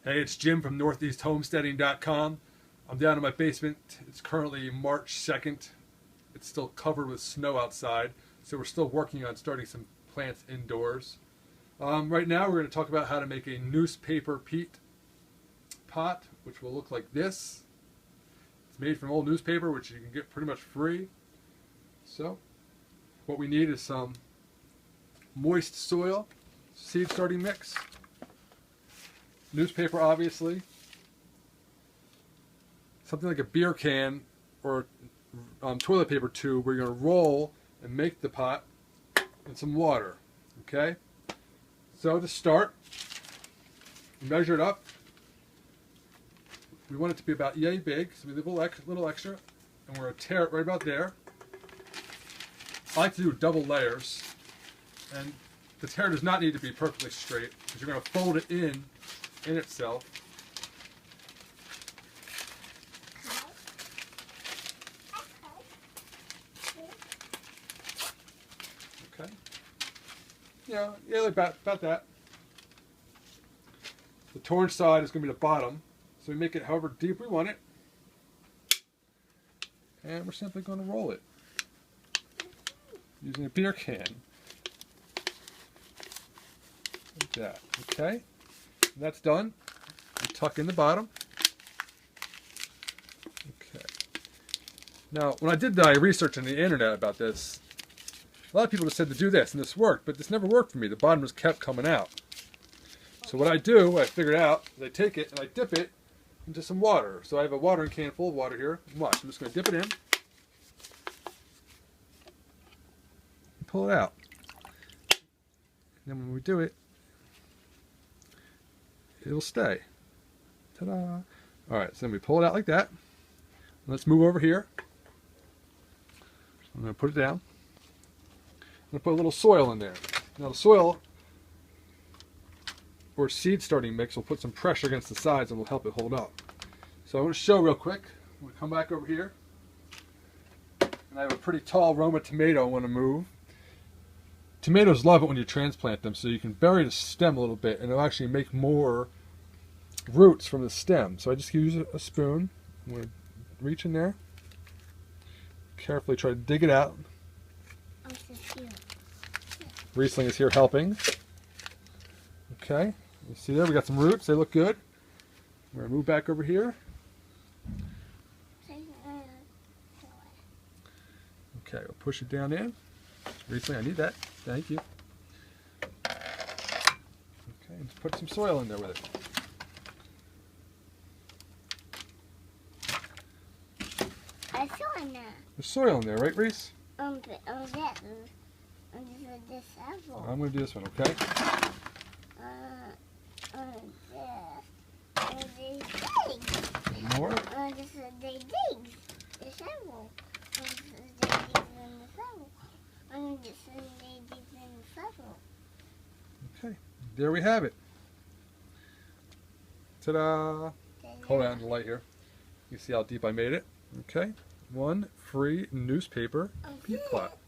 Hey, it's Jim from northeasthomesteading.com. I'm down in my basement. It's currently March 2nd. It's still covered with snow outside, so we're still working on starting some plants indoors. Right now we're going to talk about how to make a newspaper peat pot, which will look like this. It's made from old newspaper, which you can get pretty much free. So, what we need is some moist soil, seed starting mix, newspaper obviously, something like a beer can or toilet paper tube where you're going to roll and make the pot, and some water. Okay? So to start, measure it up. We want it to be about yay big, so we leave a little extra, and we're going to tear it right about there. I like to do double layers, and the tear does not need to be perfectly straight because you're going to fold it in itself. Okay. Yeah, like about that. The torn side is going to be the bottom, so we make it however deep we want it, and we're simply going to roll it using a beer can. Like that. Okay? And that's done. We tuck in the bottom. Okay. Now, when I did my research on the internet about this, a lot of people just said to do this, and this worked, but this never worked for me. The bottom just kept coming out. So what I do, what I figured out, is I take it and I dip it into some water. So I have a watering can full of water here. And watch, I'm just going to dip it in. And pull it out. And then when we do it, it'll stay. Ta-da! Alright, so then we pull it out like that. Let's move over here. I'm going to put it down. I'm going to put a little soil in there. Now the soil, or seed starting mix, will put some pressure against the sides and will help it hold up. So I'm going to show real quick. I'm going to come back over here. And I have a pretty tall Roma tomato I want to move. Tomatoes love it when you transplant them, so you can bury the stem a little bit and it'll actually make more roots from the stem. So I just use a spoon. I'm going to reach in there, carefully try to dig it out. Riesling is here helping. Okay, you see there we got some roots, they look good. We're going to move back over here. Okay, we'll push it down in. Riesling, I need that. Thank you. Okay, and just put some soil in there with it. There's soil in there. There's soil in there, right, Reese? This apple. I'm going to do this one, okay? One more. This is they dig. This apple. This is they dig in the apple. This is they dig in the apple. Okay, there we have it. Ta-da! Hold on the light here. You see how deep I made it? Okay, one free newspaper peat plot.